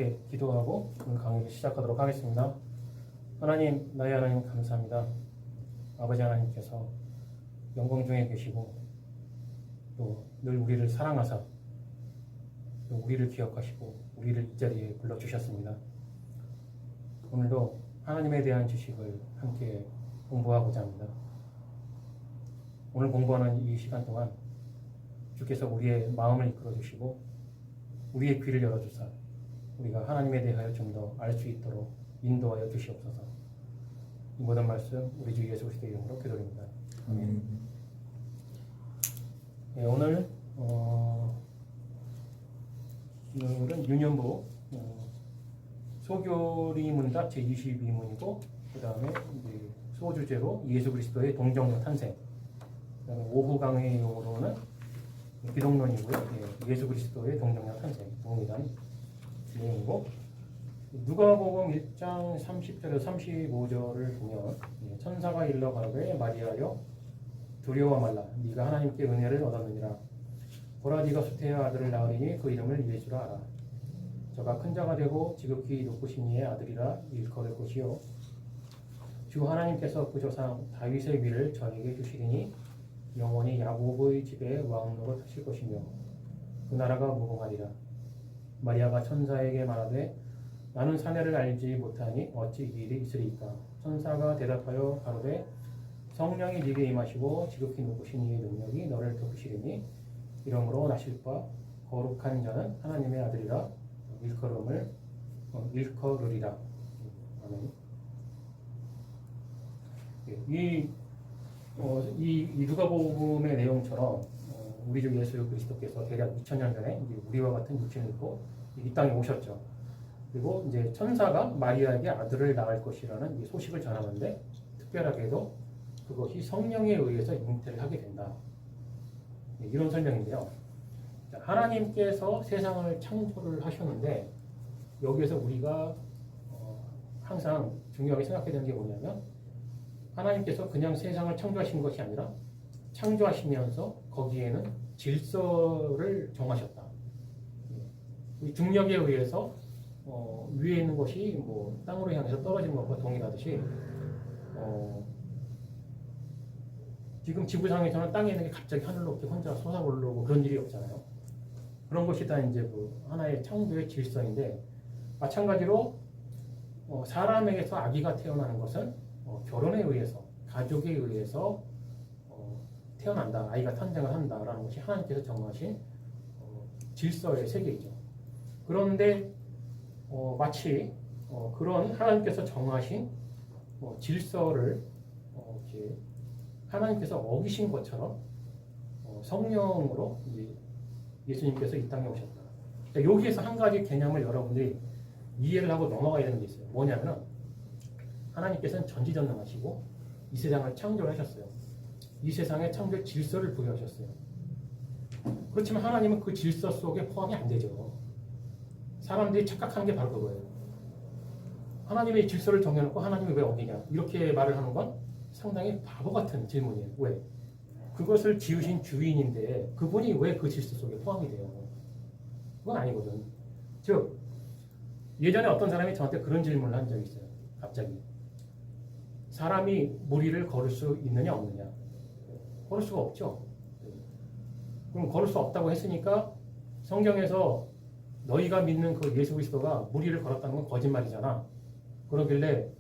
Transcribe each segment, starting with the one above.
함께 기도하고 오늘 강의를 시작하도록 하겠습니다. 하나님, 나의 하나님 감사합니다. 아버지 하나님께서 영광 중에 계시고 또 늘 우리를 사랑하사 또 우리를 기억하시고 우리를 이 자리에 불러주셨습니다. 오늘도 하나님에 대한 지식을 함께 공부하고자 합니다. 오늘 공부하는 이 시간 동안 주께서 우리의 마음을 이끌어 주시고 우리의 귀를 열어주사 우리가 하나님에 대하여 좀 더 알 수 있도록 인도하여 주시옵소서. 이 모든 말씀 우리 주 예수 그리스도의 이름으로 기도드립니다. 네, 오늘은 유년부 소교리 문답 제22문이고 그 다음에 소주제로 예수 그리스도의 동정녀 탄생, 그다음에 오후 강의용으로는 기독론이고요. 예수 그리스도의 동정녀 탄생 동일한 내용이고, 누가복음 1장 30절에서 35절을 보면 천사가 일러 가로되 마리아여 두려워 말라 네가 하나님께 은혜를 얻었느니라. 보라 네가 수태의 아들을 낳으리니 그 이름을 예수라 하라. 저가 큰 자가 되고 지극히 높으신 이의 아들이라 일컬을 것이요 주 하나님께서 그 조상 다윗의 위를 저에게 주시리니 영원히 야곱의 집에 왕노릇 하실 것이며 그 나라가 무궁하리라. 마리아가 천사에게 말하되 나는 사내를 알지 못하니 어찌 이 일이 있으리이까. 천사가 대답하여 가로되 성령이 네게 임하시고 지극히 높으신 이의 능력이 너를 덮으시리니 이러므로 나실 바 거룩한 자는 하나님의 아들이라 일컬으리라. 아멘. 이 누가복음의 내용처럼 우리 주 예수 그리스도께서 대략 2000년 전에 우리와 같은 육신을 입고 이 땅에 오셨죠. 그리고 이제 천사가 마리아에게 아들을 낳을 것이라는 이 소식을 전하는데, 특별하게도 그것이 성령에 의해서 잉태를 하게 된다. 이런 설명인데요. 하나님께서 세상을 창조를 하셨는데, 여기에서 우리가 항상 중요하게 생각해야 되는 게 뭐냐면, 하나님께서 그냥 세상을 창조하신 것이 아니라 창조하시면서 거기에는 질서를 정하셨다. 이 중력에 의해서 위에 있는 것이 뭐 땅으로 향해서 떨어지는 것과 동일하듯이 지금 지구상에서는 땅에 있는 게 갑자기 하늘로 이렇게 혼자 솟아오르고 그런 일이 없잖아요. 그런 것이 다 이제 그 하나의 창조의 질서인데, 마찬가지로 사람에게서 아기가 태어나는 것은 결혼에 의해서, 가족에 의해서 태어난다, 아이가 탄생을 한다라는 것이 하나님께서 정하신 질서의 세계이죠. 그런데 마치 그런 하나님께서 정하신 질서를 이렇게 하나님께서 어기신 것처럼 성령으로 예수님께서 이 땅에 오셨다. 그러니까 여기에서 한 가지 개념을 여러분들이 이해를 하고 넘어가야 되는 게 있어요. 뭐냐면 하나님께서는 전지전능하시고 이 세상을 창조하셨어요. 이 세상에 창조의 질서를 부여하셨어요. 그렇지만 하나님은 그 질서 속에 포함이 안 되죠. 사람들이 착각하는 게 바로 그거예요. 하나님의 질서를 정해놓고 하나님이 왜 어기냐, 이렇게 말을 하는 건 상당히 바보 같은 질문이에요. 왜? 그것을 지으신 주인인데 그분이 왜 그 질서 속에 포함이 돼요? 그건 아니거든. 즉, 예전에 어떤 사람이 저한테 그런 질문을 한 적이 있어요. 갑자기 사람이 물 위를 걸을 수 있느냐 없느냐? 걸을 수가 없죠. 그럼 걸을 수 없다고 했으니까 성경에서 너희가 믿는 그 예수 그리스도가 물 위를 걸었다는 건 거짓말이잖아. 그러길래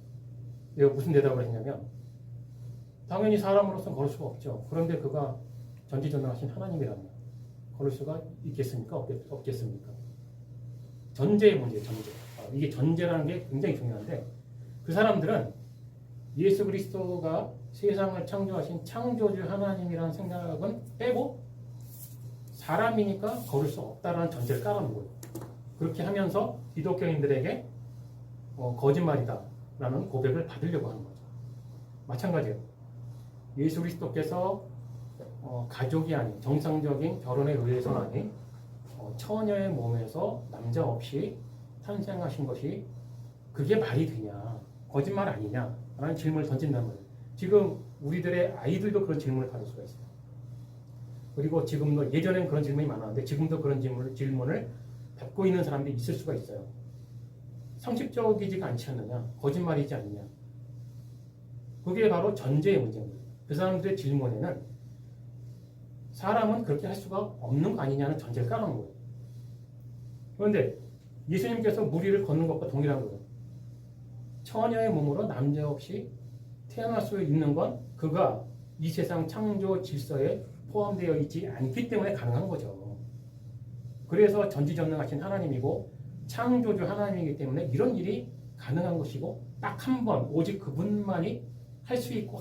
내가 무슨 대답을 했냐면, 당연히 사람으로서는 걸을 수가 없죠. 그런데 그가 전지전능하신 하나님이라면 걸을 수가 있겠습니까? 없겠습니까? 전제의 문제예요. 전제. 이게 전제라는 게 굉장히 중요한데, 그 사람들은 예수 그리스도가 세상을 창조하신 창조주 하나님이라는 생각은 빼고 사람이니까 걸을 수 없다라는 전제를 깔아놓은 거예요. 그렇게 하면서 기독교인들에게 거짓말이다라는 고백을 받으려고 하는 거죠. 마찬가지예요. 예수 그리스도께서 가족이 아닌, 정상적인 결혼에 의해서는 아닌 처녀의 몸에서 남자 없이 탄생하신 것이 그게 말이 되냐, 거짓말 아니냐 라는 질문을 던진단 말이에요. 지금 우리들의 아이들도 그런 질문을 받을 수가 있어요. 그리고 지금도, 예전엔 그런 질문이 많았는데 지금도 그런 질문을 받고 있는 사람들이 있을 수가 있어요. 상식적이지가 않지 않느냐, 거짓말이지 않느냐. 그게 바로 전제의 문제입니다. 그 사람들의 질문에는 사람은 그렇게 할 수가 없는 거 아니냐는 전제를 깔아놓은 거예요. 그런데 예수님께서 무리를 걷는 것과 동일한 거예요. 처녀의 몸으로 남자 없이 태어날 수 있는 건 그가 이 세상 창조 질서에 포함되어 있지 않기 때문에 가능한 거죠. 그래서 전지전능하신 하나님이고 창조주 하나님이기 때문에 이런 일이 가능한 것이고 딱 한 번 오직 그분만이 할 수 있고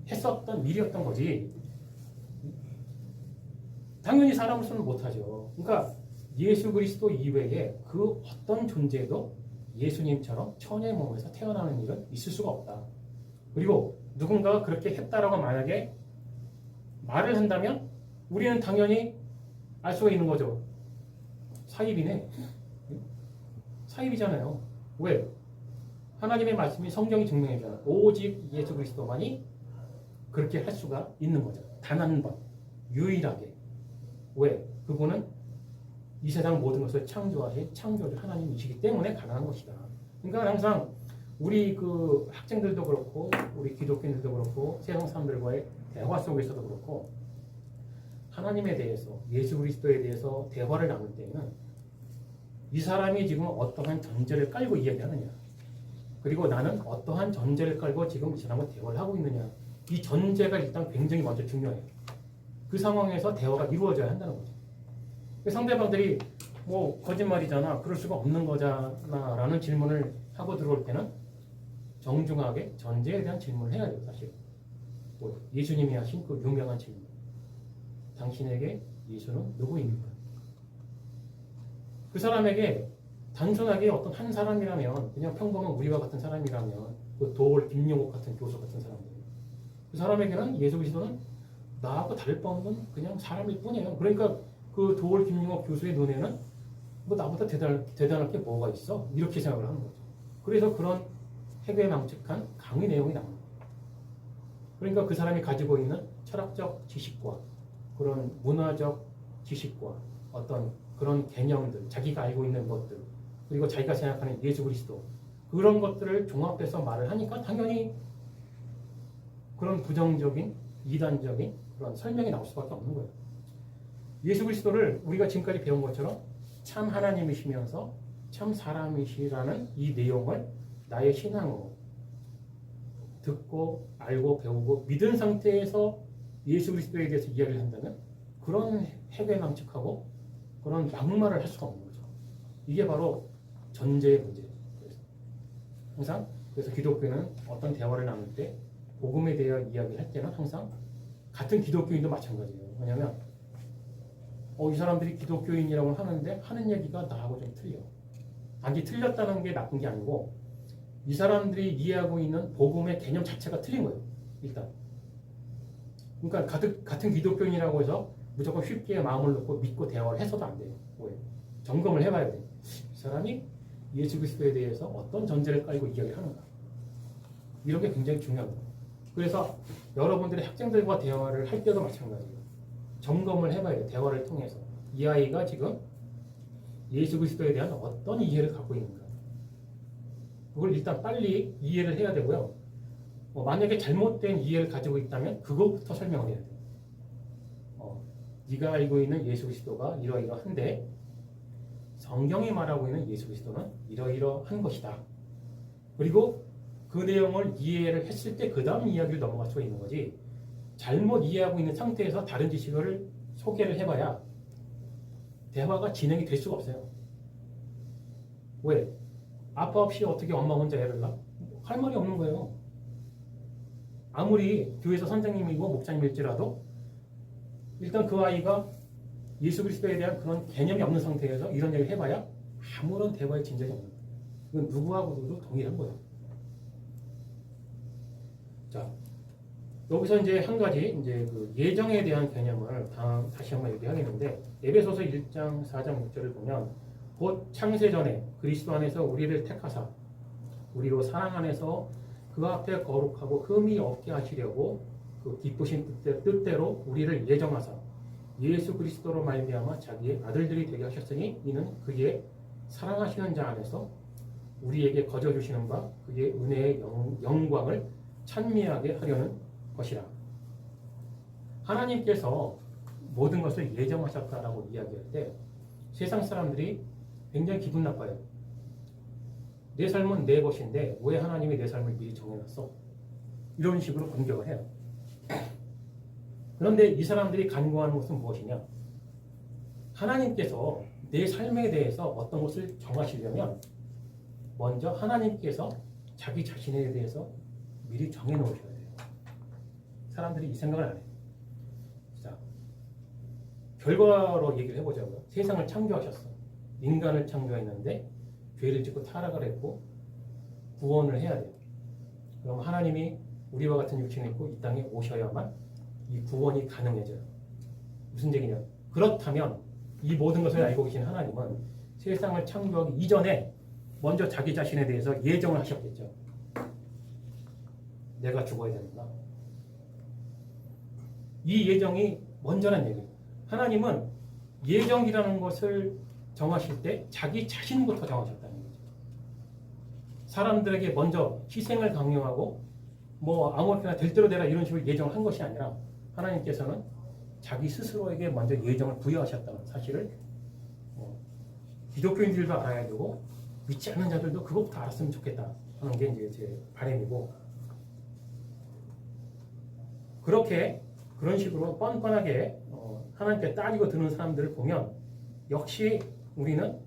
했었던 일이었던 거지. 당연히 사람으로서는 못하죠. 그러니까 예수 그리스도 이외에 그 어떤 존재도 예수님처럼 처녀의 몸에서 태어나는 일은 있을 수가 없다. 그리고 누군가가 그렇게 했다라고 만약에 말을 한다면 우리는 당연히 알 수가 있는 거죠. 사입이네. 사입이잖아요. 왜? 하나님의 말씀이 성경이 증명해줘요. 오직 예수 그리스도만이 그렇게 할 수가 있는 거죠. 단 한 번. 유일하게. 왜? 그분은 이 세상 모든 것을 창조하신 창조주 하나님이시기 때문에 가능한 것이다. 그러니까 항상 우리 그 학생들도 그렇고 우리 기독교인들도 그렇고 세상 사람들과의 대화 속에서도 그렇고 하나님에 대해서 예수 그리스도에 대해서 대화를 나눌 때에는 이 사람이 지금 어떠한 전제를 깔고 이야기하느냐, 그리고 나는 어떠한 전제를 깔고 지금 이 사람과 대화를 하고 있느냐, 이 전제가 일단 굉장히 먼저 중요해요. 그 상황에서 대화가 이루어져야 한다는 거죠. 상대방들이 뭐 거짓말이잖아, 그럴 수가 없는 거잖아 라는 질문을 하고 들어올 때는 정중하게 전제에 대한 질문을 해야 돼요. 사실 뭐 예수님이 하신 그 유명한 질문, 당신에게 예수는 누구입니까? 그 사람에게 단순하게 어떤 한 사람이라면, 그냥 평범한 우리와 같은 사람이라면, 그 도올 김용옥 같은 교수 같은 사람들, 그 사람에게는 예수 그리스도는 나하고 다를 바 없는 그냥 사람일 뿐이에요. 그러니까 그 도올 김용옥 교수의 눈에는 뭐 나보다 대단할 게 뭐가 있어? 이렇게 생각을 하는 거죠. 그래서 그런 해괴망측한 강의 내용이 나옵니다. 그러니까 그 사람이 가지고 있는 철학적 지식과 그런 문화적 지식과 어떤 그런 개념들, 자기가 알고 있는 것들, 그리고 자기가 생각하는 예수 그리스도, 그런 것들을 종합해서 말을 하니까 당연히 그런 부정적인, 이단적인 그런 설명이 나올 수밖에 없는 거예요. 예수 그리스도를 우리가 지금까지 배운 것처럼 참 하나님이시면서 참 사람이시라는 이 내용을 나의 신앙으로 듣고 알고 배우고 믿은 상태에서 예수 그리스도에 대해서 이야기를 한다면 그런 해괴망측하고 그런 막말을 할 수가 없는 거죠. 이게 바로 전제의 문제예요. 항상 그래서 기독교는 어떤 대화를 나눌 때 복음에 대해 이야기를 할 때는 항상 같은 기독교인도 마찬가지예요. 왜냐하면 이 사람들이 기독교인이라고 하는데 하는 얘기가 나하고 좀 틀려. 단지 틀렸다는 게 나쁜 게 아니고 이 사람들이 이해하고 있는 복음의 개념 자체가 틀린 거예요. 일단. 그러니까 같은 기독교인이라고 해서 무조건 쉽게 마음을 놓고 믿고 대화를 해서도 안 돼요. 왜? 점검을 해봐야 돼요. 이 사람이 예수 그리스도에 대해서 어떤 전제를 깔고 이야기를 하는가. 이런 게 굉장히 중요합니다. 그래서 여러분들이 학생들과 대화를 할 때도 마찬가지예요. 점검을 해봐야 돼요. 대화를 통해서. 이 아이가 지금 예수 그리스도에 대한 어떤 이해를 갖고 있는가. 그걸 일단 빨리 이해를 해야 되고요. 만약에 잘못된 이해를 가지고 있다면 그것부터 설명을 해야 돼요. 네가 알고 있는 예수 그리스도가 이러이러한데 성경이 말하고 있는 예수 그리스도는 이러이러한 것이다. 그리고 그 내용을 이해를 했을 때 그 다음 이야기를 넘어갈 수가 있는 거지, 잘못 이해하고 있는 상태에서 다른 지식을 소개를 해봐야 대화가 진행이 될 수가 없어요. 왜? 아빠 없이 어떻게 엄마 혼자 애를 낳아? 할 말이 없는 거예요. 아무리 교회에서 선생님이고 목사님일지라도 일단 그 아이가 예수 그리스도에 대한 그런 개념이 없는 상태에서 이런 얘기를 해봐야 아무런 대화의 진전이 없는 거예요. 이건 누구하고도 동일한 거예요. 자, 여기서 이제 한 가지 이제 그 예정에 대한 개념을 다시 한번 얘기하겠는데, 에베소서 1장 4장 6절을 보면 곧 창세 전에 그리스도 안에서 우리를 택하사 우리로 사랑 안에서 그 앞에 거룩하고 흠이 없게 하시려고 그 기쁘신 뜻대로 우리를 예정하사 예수 그리스도로 말미암아 자기의 아들들이 되게 하셨으니 이는 그의 사랑하시는 자 안에서 우리에게 거저 주시는 바 그의 은혜의 영광을 찬미하게 하려는 것이라. 하나님께서 모든 것을 예정하셨다라고 이야기할 때 세상 사람들이 굉장히 기분 나빠요. 내 삶은 내 것인데 왜 하나님이 내 삶을 미리 정해놨어? 이런 식으로 공격을 해요. 그런데 이 사람들이 간구하는 것은 무엇이냐? 하나님께서 내 삶에 대해서 어떤 것을 정하시려면 먼저 하나님께서 자기 자신에 대해서 미리 정해놓으셔야 돼요. 사람들이 이 생각을 안 해요. 자, 결과로 얘기를 해보자고요. 세상을 창조하셨어. 인간을 창조했는데 죄를 짓고 타락을 했고 구원을 해야 돼요. 그럼 하나님이 우리와 같은 육신을 입고 이 땅에 오셔야만 이 구원이 가능해져요. 무슨 얘기냐? 그렇다면 이 모든 것을 알고 계신 하나님은 세상을 창조하기 이전에 먼저 자기 자신에 대해서 예정을 하셨겠죠. 내가 죽어야 되는구나. 이 예정이 먼저란 얘기예요. 하나님은 예정이라는 것을 정하실 때 자기 자신부터 정하셨다는 거죠. 사람들에게 먼저 희생을 강요하고 뭐 아무렇게나 될 대로 되라 이런 식으로 예정을 한 것이 아니라 하나님께서는 자기 스스로에게 먼저 예정을 부여하셨다는 사실을 기독교인들도 알아야 되고 믿지 않는 자들도 그것부터 알았으면 좋겠다 하는 게 이제 제 바람이고, 그렇게 그런 식으로 뻔뻔하게 하나님께 따지고 드는 사람들을 보면 역시 우리는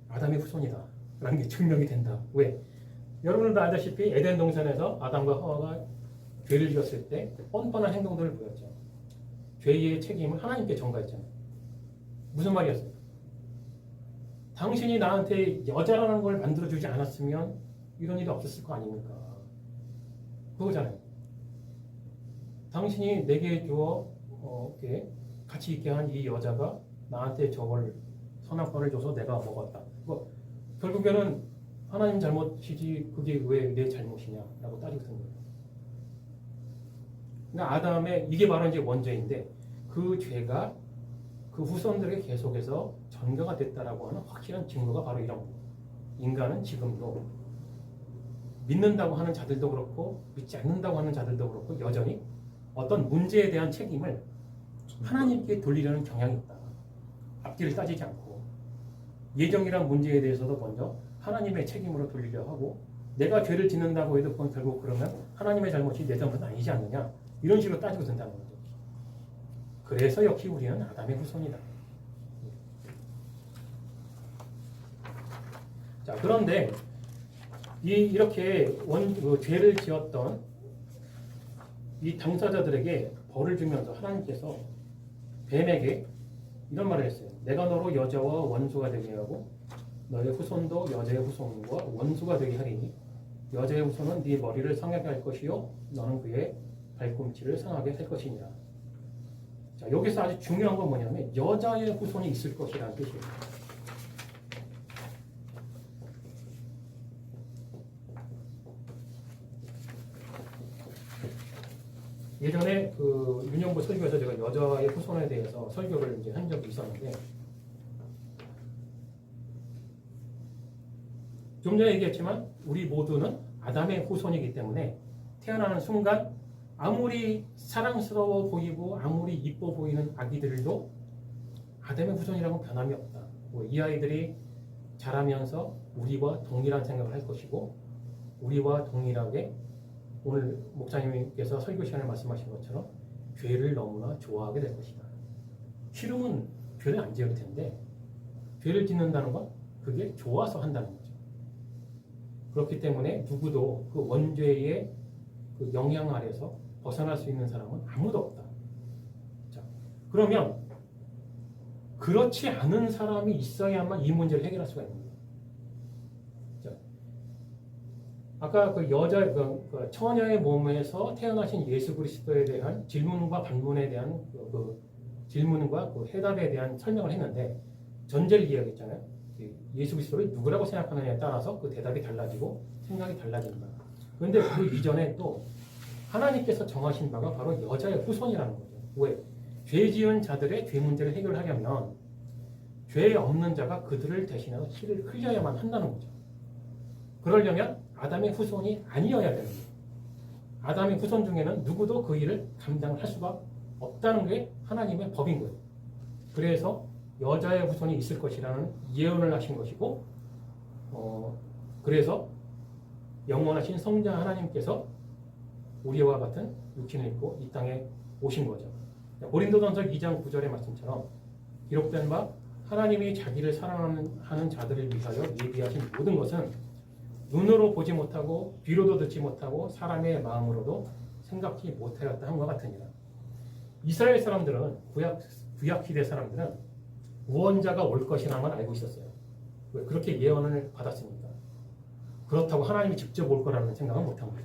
아담의 후손이다 라는 게 증명이 된다. 왜? 여러분들도 알다시피 에덴 동산에서 아담과 하와가 죄를 지었을 때 뻔뻔한 행동들을 보였죠. 죄의 책임을 하나님께 전가했잖아요. 무슨 말이었어요? 당신이 나한테 여자라는 걸 만들어주지 않았으면 이런 일이 없었을 거 아닙니까? 그거잖아요. 당신이 내게 주어 같이 있게 한 이 여자가 나한테 저걸 선악과를 줘서 내가 먹었다. 결국에는 하나님 잘못이지 그게 왜 내 잘못이냐라고 따지고 든 거예요. 그러니까 아담의 이게 바로 이제 원죄인데 그 죄가 그 후손들에게 계속해서 전가가 됐다라고 하는 확실한 증거가 바로 이런 거예요. 인간은 지금도 믿는다고 하는 자들도 그렇고 믿지 않는다고 하는 자들도 그렇고 여전히 어떤 문제에 대한 책임을 하나님께 돌리려는 경향이 있다. 앞뒤를 따지지 않고 예정이란 문제에 대해서도 먼저 하나님의 책임으로 돌리려 하고 내가 죄를 짓는다고 해도 그건 결국 그러면 하나님의 잘못이 내 잘못은 아니지 않느냐 이런 식으로 따지고 든다는 거죠. 그래서 역시 우리는 아담의 후손이다. 자, 그런데 이렇게 죄를 지었던 이 당사자들에게 벌을 주면서 하나님께서 뱀에게 이런 말을 했어요. 내가 너로 여자와 원수가 되게 하고 너의 후손도 여자의 후손과 원수가 되게 하리니 여자의 후손은 네 머리를 상하게 할 것이요 너는 그의 발꿈치를 상하게 할 것이니라. 자, 여기서 아주 중요한 건 뭐냐면 여자의 후손이 있을 것이라는 뜻이에요. 예전에 그 윤영부 설교에서 제가 여자의 후손에 대해서 설교를 이제 한 적이 있었는데 좀 전에 얘기했지만 우리 모두는 아담의 후손이기 때문에 태어나는 순간 아무리 사랑스러워 보이고 아무리 이뻐 보이는 아기들도 아담의 후손이라고 변함이 없다. 이 아이들이 자라면서 우리와 동일한 생각을 할 것이고 우리와 동일하게 오늘 목사님께서 설교 시간에 말씀하신 것처럼 죄를 너무나 좋아하게 될 것이다. 싫으면 죄를 안 지을 텐데 죄를 짓는다는 건 그게 좋아서 한다는 거죠. 그렇기 때문에 누구도 그 원죄의 그 영향 아래서 벗어날 수 있는 사람은 아무도 없다. 자, 그러면 그렇지 않은 사람이 있어야만 이 문제를 해결할 수가 있는 거예요. 자, 아까 그 여자 그 처녀의 몸에서 태어나신 예수 그리스도에 대한 질문과 반문에 대한 그 질문과 그 해답에 대한 설명을 했는데 전제를 이야기했잖아요. 예수 그리스도를 누구라고 생각하느냐에 따라서 그 대답이 달라지고 생각이 달라진다. 그런데 그 이전에 또 하나님께서 정하신 바가 바로 여자의 후손이라는 거죠. 왜? 죄 지은 자들의 죄 문제를 해결하려면 죄 없는 자가 그들을 대신해서 피를 흘려야만 한다는 거죠. 그러려면 아담의 후손이 아니어야 되는 거예요. 아담의 후손 중에는 누구도 그 일을 감당을 할 수가 없다는 게 하나님의 법인 거예요. 그래서 여자의 후손이 있을 것이라는 예언을 하신 것이고, 그래서 영원하신 성자 하나님께서 우리와 같은 육신을 입고 이 땅에 오신 거죠. 고린도전서 2장 9절의 말씀처럼 기록된 바 하나님이 자기를 사랑하는 자들을 위하여 예비하신 모든 것은 눈으로 보지 못하고 귀로도 듣지 못하고 사람의 마음으로도 생각지 못하였다 한것 같으니라. 이스라엘 사람들은 구약 시대 사람들은 구원자가 올 것이라는 걸 알고 있었어요. 왜 그렇게 예언을 받았습니까? 그렇다고 하나님이 직접 올 거라는 생각은 못한 거죠.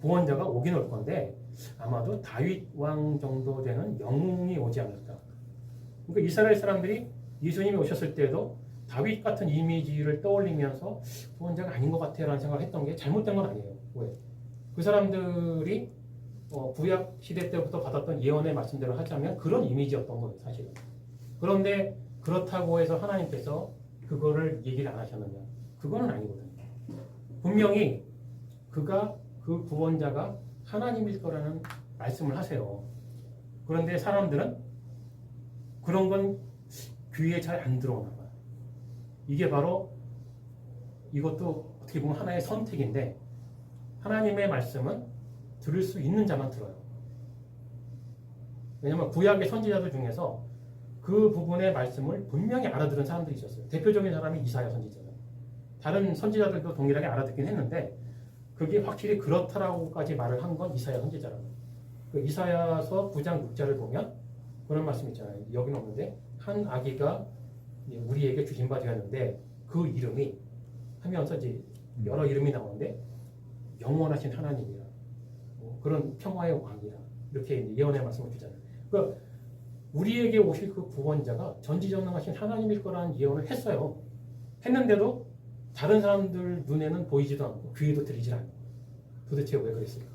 구원자가 오긴 올 건데 아마도 다윗 왕 정도 되는 영웅이 오지 않을까. 그러니까 이스라엘 사람들이 예수님이 오셨을 때도 다윗 같은 이미지를 떠올리면서 구원자가 아닌 것 같아라는 생각을 했던 게 잘못된 건 아니에요. 왜? 그 사람들이 구약 시대 때부터 받았던 예언의 말씀대로 하자면 그런 이미지였던 거예요, 사실은. 그런데 그렇다고 해서 하나님께서 그거를 얘기를 안 하셨느냐? 그거는 아니거든요. 분명히 그 구원자가 하나님일 거라는 말씀을 하세요. 그런데 사람들은 그런 건 귀에 잘 안 들어오나 봐요. 이게 바로 이것도 어떻게 보면 하나의 선택인데 하나님의 말씀은 들을 수 있는 자만 들어요. 왜냐하면 구약의 선지자들 중에서 그 부분의 말씀을 분명히 알아들은 사람들이 있었어요. 대표적인 사람이 이사야 선지자예요. 다른 선지자들도 동일하게 알아듣긴 했는데 그게 확실히 그렇다라고까지 말을 한 건 이사야 선지자라고. 그 이사야서 9장 6절을 보면 그런 말씀 있잖아요. 여기는 없는데 한 아기가 우리에게 주신 바 되었는데 그 이름이 하면서 이제 여러 이름이 나오는데 영원하신 하나님이라 그런 평화의 왕이라 이렇게 예언의 말씀을 주잖아요. 그러니까 우리에게 오실 그 구원자가 전지전능하신 하나님일 거라는 예언을 했어요. 했는데도 다른 사람들 눈에는 보이지도 않고 귀에도 들리지 않고 도대체 왜 그랬을까?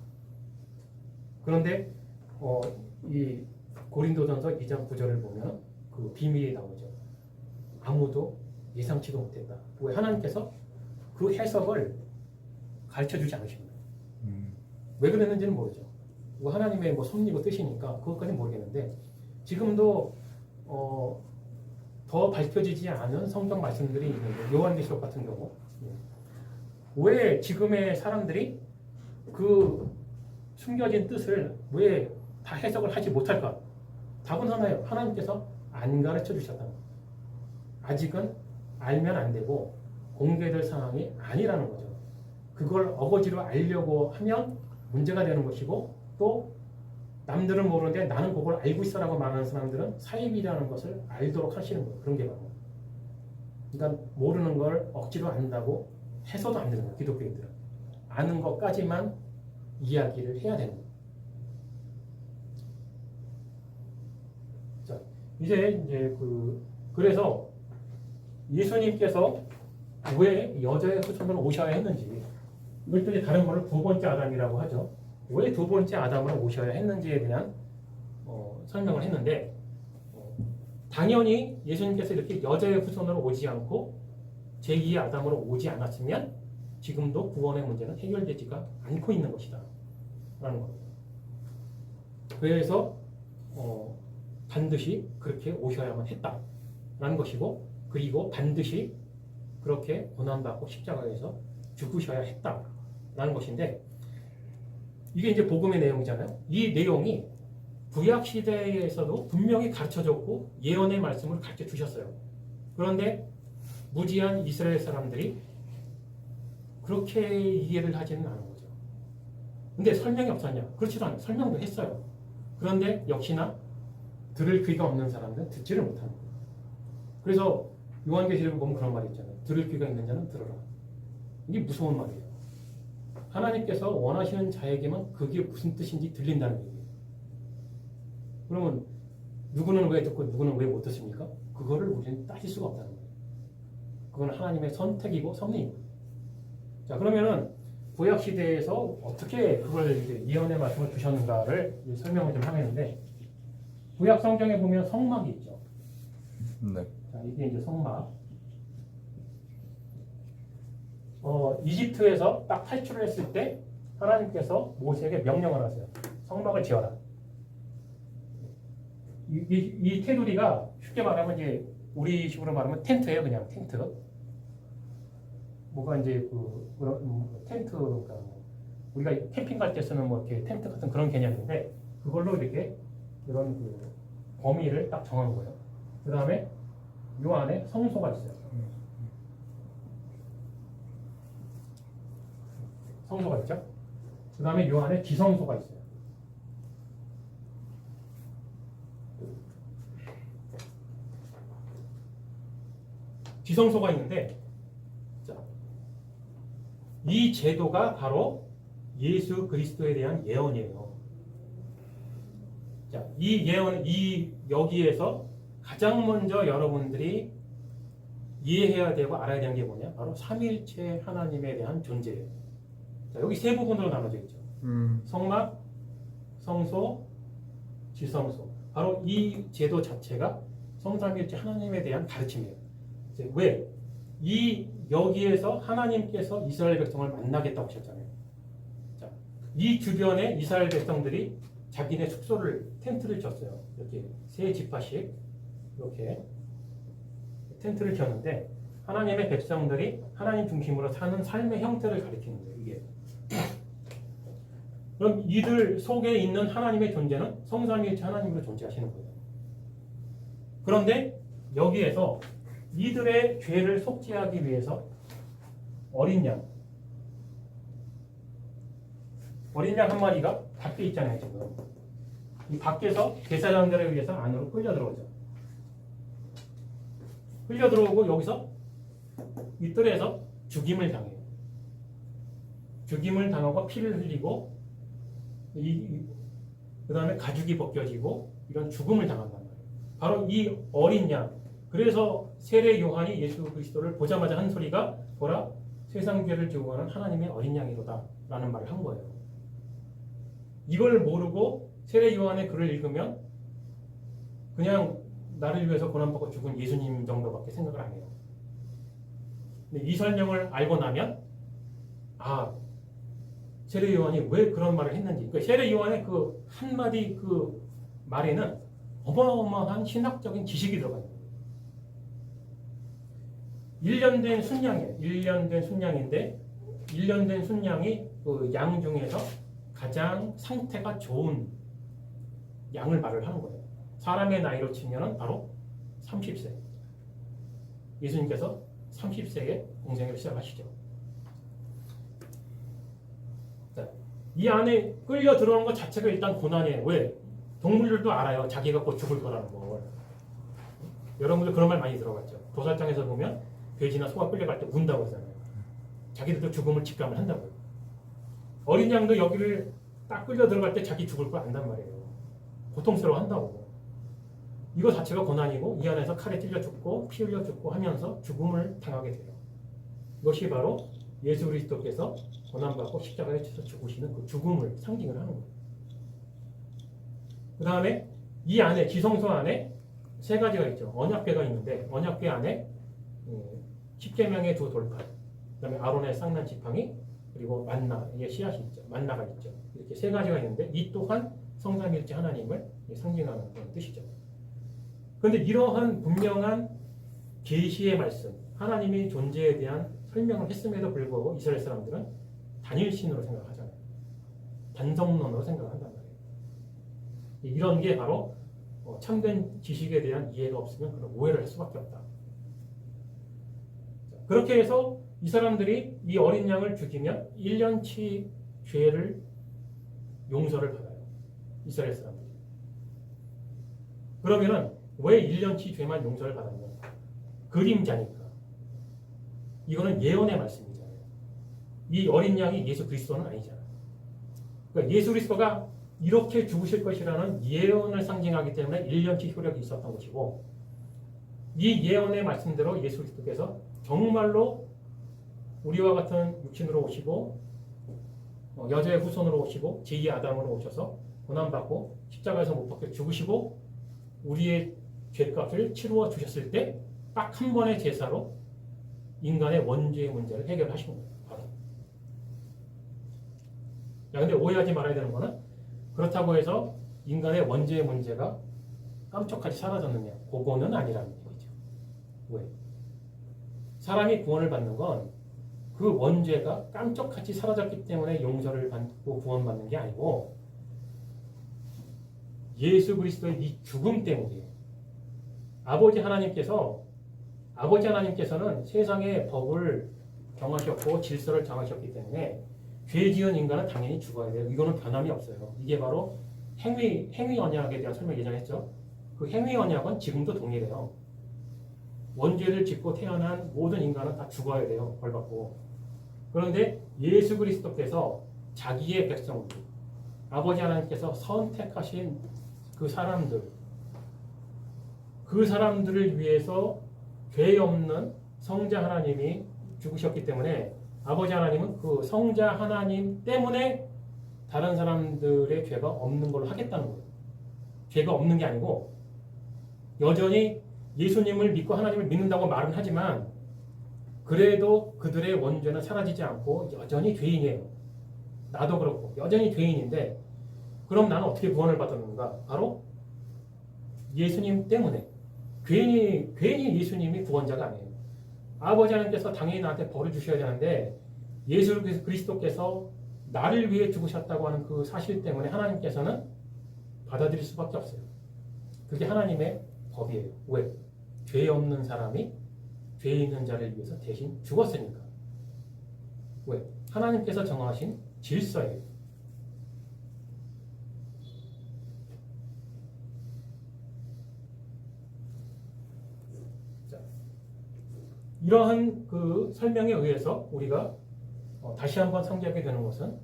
그런데 이 고린도전서 2장 9절을 보면 그 비밀이 나오죠. 아무도 예상치도 못했다. 왜 하나님께서 그 해석을 가르쳐주지 않으십니다. 왜 그랬는지는 모르죠. 하나님의 섭리고 뜻이니까 그것까지는 모르겠는데 지금도 더 밝혀지지 않은 성경 말씀들이 있는데 요한계시록 같은 경우 왜 지금의 사람들이 그 숨겨진 뜻을 왜 다 해석을 하지 못할까? 답은 하나예요. 하나님께서 안 가르쳐 주셨다는 거예요. 아직은 알면 안 되고 공개될 상황이 아니라는 거죠. 그걸 어거지로 알려고 하면 문제가 되는 것이고 또 남들은 모르는데 나는 그걸 알고 있어라고 말하는 사람들은 사입이라는 것을 알도록 하시는 거예요. 그런 게 바로. 그러니까 모르는 걸 억지로 안다고 해서도 안 되는 거예요. 기독교인들은. 아는 것까지만 이야기를 해야 되는 거예요. 자, 이제 그래서 예수님께서 왜 여자의 후손으로 오셔야 했는지 이걸 또 다른 거를 두 번째 아담이라고 하죠. 왜 두 번째 아담으로 오셔야 했는지에 대한 설명을 했는데 당연히 예수님께서 이렇게 여자의 후손으로 오지 않고 제2의 아담으로 오지 않았으면 지금도 구원의 문제는 해결되지가 않고 있는 것이다 라는 겁니다. 그래서 반드시 그렇게 오셔야만 했다라는 것이고 그리고 반드시 그렇게 고난받고 십자가에서 죽으셔야 했다라는 것인데 이게 이제 복음의 내용이잖아요. 이 내용이 구약 시대에서도 분명히 가르쳐줬고 예언의 말씀을 가르쳐 주셨어요. 그런데 무지한 이스라엘 사람들이 그렇게 이해를 하지는 않은 거죠. 근데 설명이 없었냐? 그렇지도 않아요. 설명도 했어요. 그런데 역시나 들을 귀가 없는 사람들은 듣지를 못하는 거예요. 그래서 요한계시록을 보면 그런 말이 있잖아요. 들을 귀가 있는 자는 들어라. 이게 무서운 말이에요. 하나님께서 원하시는 자에게만 그게 무슨 뜻인지 들린다는 얘기예요. 그러면 누구는 왜 듣고 누구는 왜 못 듣습니까? 그거를 우리는 따질 수가 없다는 거예요. 그건 하나님의 선택이고 섭리입니다. 자, 그러면은 구약 시대에서 어떻게 그걸 이제 예언의 말씀을 주셨는가를 설명을 좀 하겠는데 구약 성경에 보면 성막이 있죠. 네. 자, 이게 이제 성막. 이집트에서 딱 탈출을 했을 때 하나님께서 모세에게 명령을 하세요. 성막을 지어라. 이 테두리가 쉽게 말하면 이제 우리식으로 말하면 텐트예요, 그냥 텐트. 뭐가 이제 텐트, 그러니까 우리가 캠핑 갈 때 쓰는 뭐 이렇게 텐트 같은 그런 개념인데 그걸로 이렇게 이런 범위를 딱 정한 거예요. 그 다음에 요 안에 성소가 있어요. 성소가 있죠. 그 다음에 요 안에 지성소가 있어요. 지성소가 있는데, 자, 이 제도가 바로 예수 그리스도에 대한 예언이에요. 자, 이 예언, 여기에서 가장 먼저 여러분들이 이해해야 되고 알아야 되는 게 뭐냐? 바로 삼위일체 하나님에 대한 존재예요. 자, 여기 세 부분으로 나눠져 있죠. 성막, 성소, 지성소. 바로 이 제도 자체가 성삼위일체 하나님에 대한 가르침이에요. 왜? 여기에서 하나님께서 이스라엘 백성을 만나겠다고 하셨잖아요. 자, 이 주변에 이스라엘 백성들이 자기네 숙소를, 텐트를 쳤어요. 이렇게 세 지파씩 이렇게 텐트를 쳤는데 하나님의 백성들이 하나님 중심으로 사는 삶의 형태를 가리키는 거예요. 이게. 그럼 이들 속에 있는 하나님의 존재는 성삼위일체 하나님으로 존재하시는 거예요. 그런데 여기에서 이들의 죄를 속죄하기 위해서 어린 양 한 마리가 밖에 있잖아요. 지금 이 밖에서 제사장들에 의해서 안으로 끌려 들어오죠. 끌려 들어오고 여기서 이 뜰에서 죽임을 당해요. 죽임을 당하고 피를 흘리고 그 다음에 가죽이 벗겨지고 이런 죽음을 당한단 말이에요. 바로 이 어린 양. 그래서 세례 요한이 예수 그리스도를 보자마자 한 소리가 보라 세상 죄를 지고 가는 하나님의 어린 양이로다 라는 말을 한 거예요. 이걸 모르고 세례 요한의 글을 읽으면 그냥 나를 위해서 고난받고 죽은 예수님 정도밖에 생각을 안 해요. 근데 이 설명을 알고 나면 세례 요한이 왜 그런 말을 했는지, 그러니까 세례 요한의 그 한마디 그 말에는 어마어마한 신학적인 지식이 들어가요. 1년 된 순양이에요. 1년 된 순양인데 1년 된 순양이 그 양 중에서 가장 상태가 좋은 양을 말을 하는 거예요. 사람의 나이로 치면 바로 30세. 예수님께서 30세에 공생을 시작하시죠. 자, 이 안에 끌려 들어오는 것 자체가 일단 고난이에요. 왜? 동물들도 알아요. 자기가 곧 죽을 거라는 걸. 여러분들 그런 말 많이 들어봤죠. 도살장에서 보면 돼지나 소가 끌려갈 때 운다고 하잖아요. 자기들도 죽음을 직감을 한다고요. 어린 양도 여기를 딱 끌려 들어갈 때 자기 죽을 걸 안단 말이에요. 고통스러워 한다고. 이거 자체가 고난이고 이 안에서 칼에 찔려 죽고 피 흘려 죽고 하면서 죽음을 당하게 돼요. 이것이 바로 예수 그리스도께서 고난받고 십자가에 쳐서 죽으시는 그 죽음을 상징을 하는 거예요. 그 다음에 이 안에 지성소 안에 세 가지가 있죠. 언약궤가 있는데 언약궤 안에 십계명의 두 돌판, 그 다음에 아론의 쌍난 지팡이, 그리고 만나의 씨앗이 있죠. 만나가 있죠. 이렇게 세 가지가 있는데 이 또한 성삼위일체 하나님을 상징하는 그런 뜻이죠. 그런데 이러한 분명한 계시의 말씀, 하나님의 존재에 대한 설명을 했음에도 불구하고 이스라엘 사람들은 단일신으로 생각하잖아요. 반성론으로 생각한단 말이에요. 이런 게 바로 참된 지식에 대한 이해가 없으면 그런 오해를 할 수밖에 없다. 그렇게 해서 이 사람들이 이 어린 양을 죽이면 1년치 죄를 용서를 받아요. 이스라엘 사람들이. 그러면은 왜 1년치 죄만 용서를 받았냐? 그림자니까. 이거는 예언의 말씀이잖아요. 이 어린 양이 예수 그리스도는 아니잖아요. 그러니까 예수 그리스도가 이렇게 죽으실 것이라는 예언을 상징하기 때문에 1년치 효력이 있었던 것이고, 이 예언의 말씀대로 예수 그리스도께서 정말로 우리와 같은 육신으로 오시고 여자의 후손으로 오시고 제2의 아담으로 오셔서 고난받고 십자가에서 못 박혀 죽으시고 우리의 죄값을 치루어 주셨을 때 딱 한 번의 제사로 인간의 원죄의 문제를 해결하신 거예요. 바로. 야, 근데 오해하지 말아야 되는 거는 그렇다고 해서 인간의 원죄의 문제가 깜짝같이 사라졌느냐? 그거는 아니라는 얘기죠. 왜? 사람이 구원을 받는 건 그 원죄가 깜짝같이 사라졌기 때문에 용서를 받고 구원받는 게 아니고 예수 그리스도의 이 죽음 때문이에요. 아버지 하나님께서는 세상의 법을 정하셨고 질서를 정하셨기 때문에 죄 지은 인간은 당연히 죽어야 돼요. 이거는 변함이 없어요. 이게 바로 행위 언약에 대한 설명 예전에 했죠. 그 행위 언약은 지금도 동일해요. 원죄를 짓고 태어난 모든 인간은 다 죽어야 돼요. 벌 받고. 그런데 예수 그리스도께서 자기의 백성들, 아버지 하나님께서 선택하신 그 사람들을 위해서 죄 없는 성자 하나님이 죽으셨기 때문에 아버지 하나님은 그 성자 하나님 때문에 다른 사람들의 죄가 없는 걸로 하겠다는 거예요. 죄가 없는 게 아니고 여전히 예수님을 믿고 하나님을 믿는다고 말은 하지만 그래도 그들의 원죄는 사라지지 않고 여전히 죄인이에요. 나도 그렇고 여전히 죄인인데 그럼 나는 어떻게 구원을 받았는가? 바로 예수님 때문에. 괜히 예수님이 구원자가 아니에요. 아버지 하나님께서 당연히 나한테 벌을 주셔야 되는데 예수 그리스도께서 나를 위해 죽으셨다고 하는 그 사실 때문에 하나님께서는 받아들일 수밖에 없어요. 그게 하나님의 법이에요. 왜? 죄 없는 사람이 죄 있는 자를 위해서 대신 죽었으니까. 왜? 하나님께서 정하신 질서예요. 자, 이러한 그 설명에 의해서 우리가 다시 한번 상기하게 되는 것은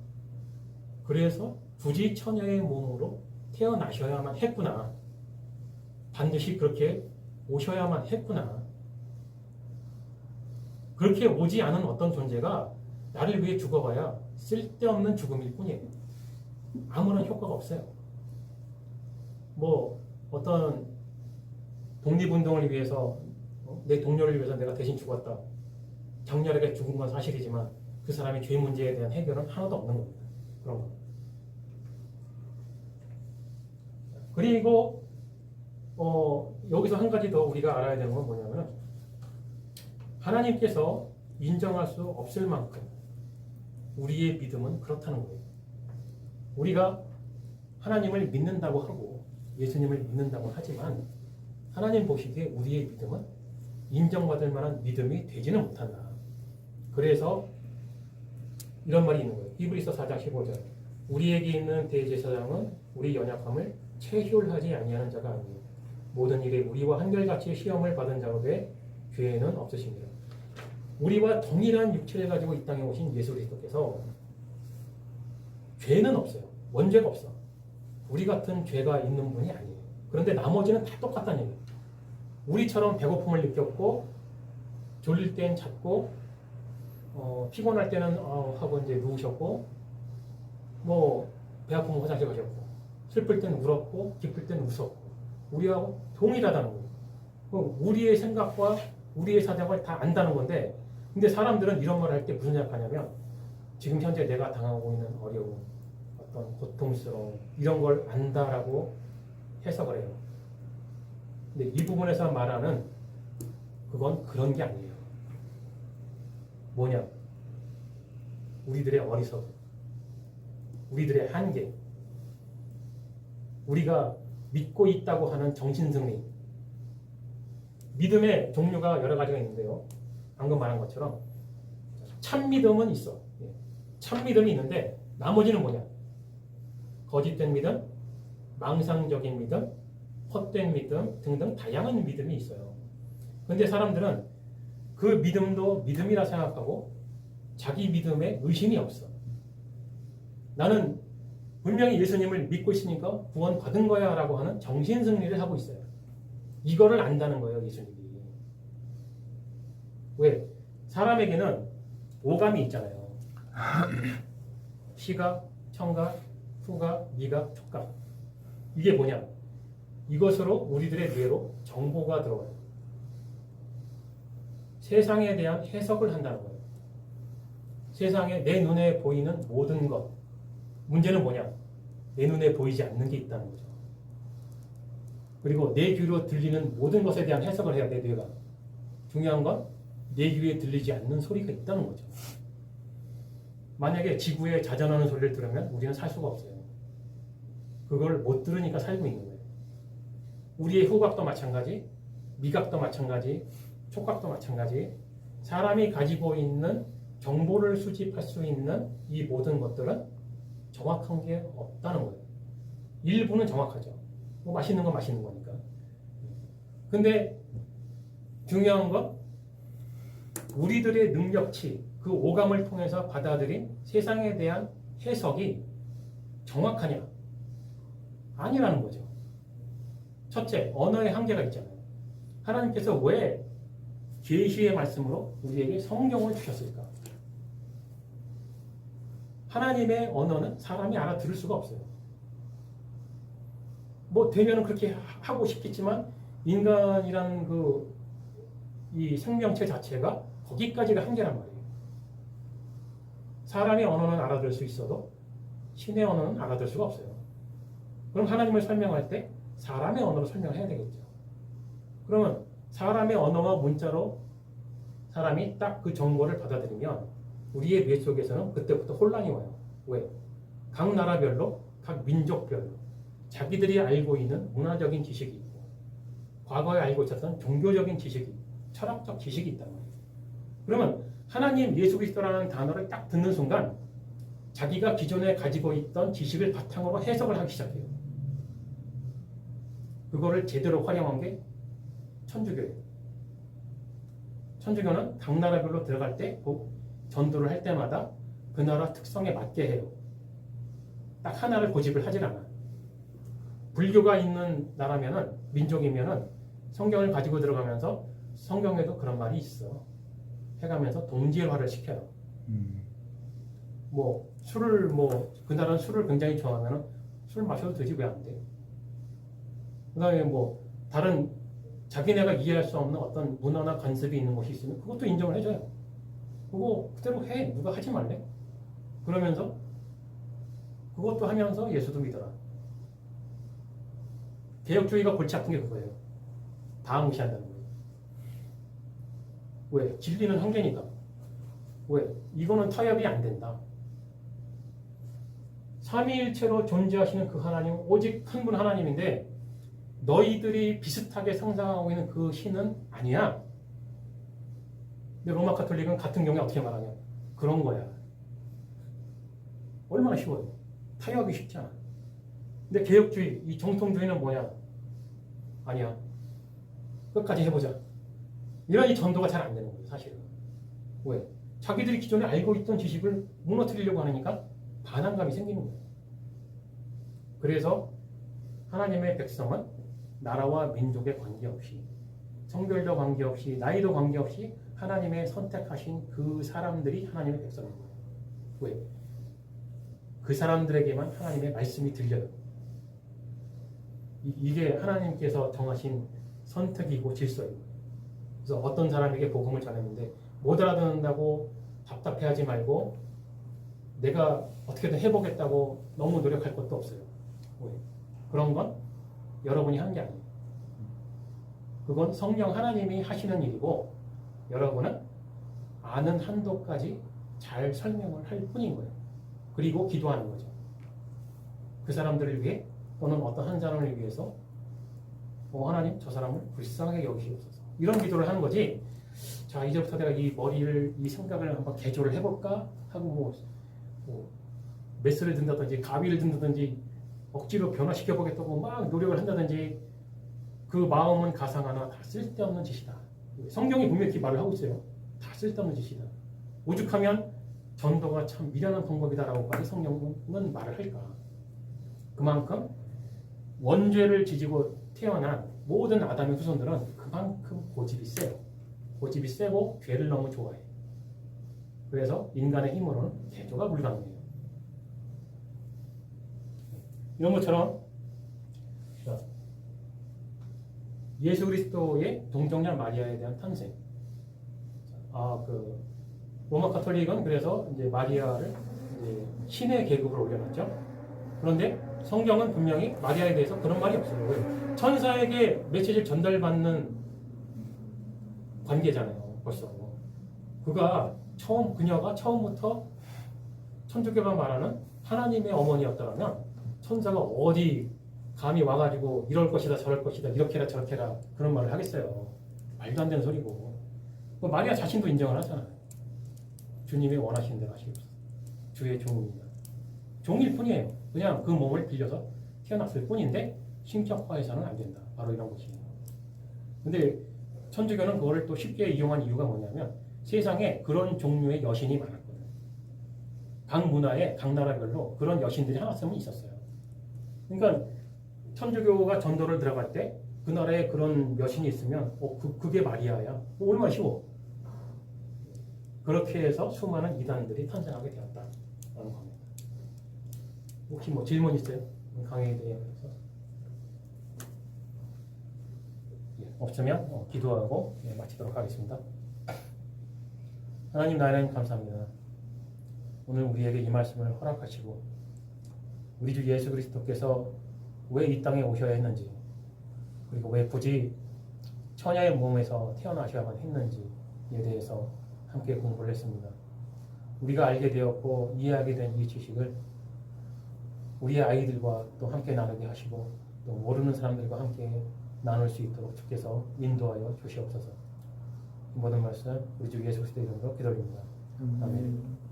그래서 굳이 처녀의 몸으로 태어나셔야만 했구나. 반드시 그렇게 오셔야만 했구나. 그렇게 오지 않은 어떤 존재가 나를 위해 죽어봐야 쓸데없는 죽음일 뿐이에요. 아무런 효과가 없어요. 뭐 어떤 독립운동을 위해서 내 동료를 위해서 내가 대신 죽었다. 장렬하게 죽은 건 사실이지만 그 사람의 죄 문제에 대한 해결은 하나도 없는 겁니다. 그런 거. 그리고 여기서 한 가지 더 우리가 알아야 되는 건 뭐냐면 하나님께서 인정할 수 없을 만큼 우리의 믿음은 그렇다는 거예요. 우리가 하나님을 믿는다고 하고 예수님을 믿는다고 하지만 하나님 보시기에 우리의 믿음은 인정받을 만한 믿음이 되지는 못한다. 그래서 이런 말이 있는 거예요. 히브리서 4장 15절. 우리에게 있는 대제사장은 우리 연약함을 체휼하지 아니하는 자가 아니에요. 모든 일에 우리와 한결같이 시험을 받은 자로되 죄는 없으십니다. 우리와 동일한 육체를 가지고 이 땅에 오신 예수 그리스도께서 죄는 없어요. 원죄가 없어. 우리 같은 죄가 있는 분이 아니에요. 그런데 나머지는 다 똑같다는 얘기예요. 우리처럼 배고픔을 느꼈고 졸릴 땐 잤고 피곤할 때는 하고 이제 누우셨고 뭐 배 아프면 화장실 가셨고 슬플 땐 울었고 기쁠 땐 웃었고 우리하고 동일하다는 거예요. 우리의 생각과 우리의 사정을 다 안다는 건데 근데 사람들은 이런 말을 할 때 무슨 생각하냐면 지금 현재 내가 당하고 있는 어려움 어떤 고통스러움 이런 걸 안다라고 해석을 해요. 근데 이 부분에서 말하는 그건 그런 게 아니에요. 뭐냐? 우리들의 어리석음, 우리들의 한계, 우리가 믿고 있다고 하는 정신승리. 믿음의 종류가 여러 가지가 있는데요. 방금 말한 것처럼 참 믿음은 있어. 참 믿음이 있는데 나머지는 뭐냐? 거짓된 믿음, 망상적인 믿음, 헛된 믿음 등등 다양한 믿음이 있어요. 그런데 사람들은 그 믿음도 믿음이라 생각하고 자기 믿음에 의심이 없어. 나는 분명히 예수님을 믿고 있으니까 구원 받은 거야 라고 하는 정신승리를 하고 있어요. 이거를 안다는 거예요, 예수님이. 왜? 사람에게는 오감이 있잖아요. 시각, 청각, 후각, 미각, 촉각. 이게 뭐냐? 이것으로 우리들의 뇌로 정보가 들어와요. 세상에 대한 해석을 한다는 거예요. 세상에 내 눈에 보이는 모든 것. 문제는 뭐냐? 내 눈에 보이지 않는 게 있다는 거죠. 그리고 내 귀로 들리는 모든 것에 대한 해석을 해야 돼, 뇌가. 중요한 건 내 귀에 들리지 않는 소리가 있다는 거죠. 만약에 지구에 자전하는 소리를 들으면 우리는 살 수가 없어요. 그걸 못 들으니까 살고 있는 거예요. 우리의 후각도 마찬가지, 미각도 마찬가지, 촉각도 마찬가지, 사람이 가지고 있는 정보를 수집할 수 있는 이 모든 것들은 정확한 게 없다는 거예요. 일부는 정확하죠. 뭐 맛있는 건 맛있는 거니까. 근데 중요한 건 우리들의 능력치, 그 오감을 통해서 받아들인 세상에 대한 해석이 정확하냐? 아니라는 거죠. 첫째, 언어의 한계가 있잖아요. 하나님께서 왜 계시의 말씀으로 우리에게 성경을 주셨을까? 하나님의 언어는 사람이 알아들을 수가 없어요. 뭐 되면은 그렇게 하고 싶겠지만 인간이라는 이 생명체 자체가 거기까지가 한계란 말이에요. 사람의 언어는 알아들을 수 있어도 신의 언어는 알아들을 수가 없어요. 그럼 하나님을 설명할 때 사람의 언어로 설명을 해야 되겠죠. 그러면 사람의 언어와 문자로 사람이 딱 그 정보를 받아들이면 우리의 뇌 속에서는 그때부터 혼란이 와요. 왜? 각 나라별로, 각 민족별로 자기들이 알고 있는 문화적인 지식이 있고 과거에 알고 있었던 종교적인 지식이, 철학적 지식이 있단 말이에요. 그러면 하나님 예수 그리스도라는 단어를 딱 듣는 순간 자기가 기존에 가지고 있던 지식을 바탕으로 해석을 하기 시작해요. 그거를 제대로 활용한 게 천주교예요. 천주교는 각 나라별로 들어갈 때 전도를 할 때마다 그 나라 특성에 맞게 해요. 딱 하나를 고집을 하질 않아요. 불교가 있는 나라면은, 민족이면은 성경을 가지고 들어가면서 성경에도 그런 말이 있어. 해가면서 동질화를 시켜요. 그 나라는 술을 굉장히 좋아하면은 술 마셔도 되지 왜 안 돼? 그 다음에 다른 자기네가 이해할 수 없는 어떤 문화나 관습이 있는 곳이 있으면 그것도 인정을 해줘요. 그거 그대로 해. 누가 하지 말래? 그러면서 그것도 하면서 예수도 믿어라. 개혁주의가 골치 아픈 게 그거예요. 다 무시한다는 거예요. 왜? 진리는 한계니까. 왜? 이거는 타협이 안 된다. 삼위일체로 존재하시는 그 하나님, 오직 한 분 하나님인데 너희들이 비슷하게 상상하고 있는 그 신은 아니야. 근데 로마 카톨릭은 같은 경우에 어떻게 말하냐? 그런 거야. 얼마나 쉬워요. 타협이 쉽지 않아. 근데 개혁주의, 이 정통주의는 뭐냐? 아니야. 끝까지 해보자. 이런 이 전도가 잘 안 되는 거예요, 사실은. 왜? 자기들이 기존에 알고 있던 지식을 무너뜨리려고 하니까 반항감이 생기는 거예요. 그래서 하나님의 백성은 나라와 민족에 관계없이, 성별도 관계없이, 나이도 관계없이 하나님의 선택하신 그 사람들이 하나님의 백성인 거예요. 왜? 그 사람들에게만 하나님의 말씀이 들려요. 이게 하나님께서 정하신 선택이고 질서예요. 그래서 어떤 사람에게 복음을 전했는데 못 알아듣는다고 답답해하지 말고 내가 어떻게든 해보겠다고 너무 노력할 것도 없어요. 왜? 그런 건 여러분이 한 게 아니에요. 그건 성령 하나님이 하시는 일이고 여러분은 아는 한도까지 잘 설명을 할 뿐인 거예요. 그리고 기도하는 거죠. 그 사람들을 위해 또는 어떤 한 사람을 위해서 하나님 저 사람을 불쌍하게 여기시옵소서. 이런 기도를 하는 거지. 자, 이제부터 내가 이 머리를, 이 생각을 한번 개조를 해볼까 하고 메스를 든다든지 가위를 든다든지 억지로 변화시켜보겠다고 막 노력을 한다든지 그 마음은 가상하나 다 쓸데없는 짓이다. 성경이 분명히 이렇게 말을 하고 있어요. 다 쓸데없는 짓이다. 오죽하면 전도가 참 미련한 방법이다라고까지 성경은 말을 할까. 그만큼 원죄를 지지고 태어난 모든 아담의 후손들은 그만큼 고집이 세요. 고집이 세고 죄를 너무 좋아해. 그래서 인간의 힘으로는 개조가 불가능해요. 이런 것처럼 예수 그리스도의 동정녀 마리아에 대한 탄생, 그 로마 카톨릭은 그래서 이제 마리아를 이제 신의 계급으로 올려놨죠. 그런데 성경은 분명히 마리아에 대해서 그런 말이 없어요. 왜? 천사에게 메시지를 전달받는 관계잖아요. 벌써 그녀가 처음부터 천주교가 말하는 하나님의 어머니였더라면 천사가 어디 감히 와가지고 이럴 것이다 저럴 것이다 이렇게라 저렇게라 그런 말을 하겠어요. 말도 안 되는 소리고. 마리아 자신도 인정을 하잖아요. 주님이 원하시는 대로 하시옵소서. 주의 종입니다. 종일 뿐이에요. 그냥 그 몸을 빌려서 태어났을 뿐인데 신격화해서는 안 된다. 바로 이런 것이에요. 근데 천주교는 그거를 또 쉽게 이용한 이유가 뭐냐면 세상에 그런 종류의 여신이 많았거든요. 각 문화에 각 나라별로 그런 여신들이 하나쯤은 있었어요. 그러니까 천주교가 전도를 들어갈 때 그 나라에 그런 여신이 있으면 그게 마리아야. 얼마나 쉬워. 그렇게 해서 수많은 이단들이 탄생하게 되었다라는 겁니다. 혹시 뭐 질문 있어요? 강의에 대해서? 없으면 기도하고 마치도록 하겠습니다. 하나님 나라님 감사합니다. 오늘 우리에게 이 말씀을 허락하시고 우리 주 예수 그리스도께서 왜 이 땅에 오셔야 했는지 그리고 왜 굳이 처녀의 몸에서 태어나셔야만 했는지에 대해서 함께 공부를 했습니다. 우리가 알게 되었고 이해하게 된 이 지식을 우리의 아이들과 또 함께 나누게 하시고 또 모르는 사람들과 함께 나눌 수 있도록 주께서 인도하여 주시옵소서. 이 모든 말씀 우리 주 예수 그리스도의 이름으로 기도드립니다. 아멘.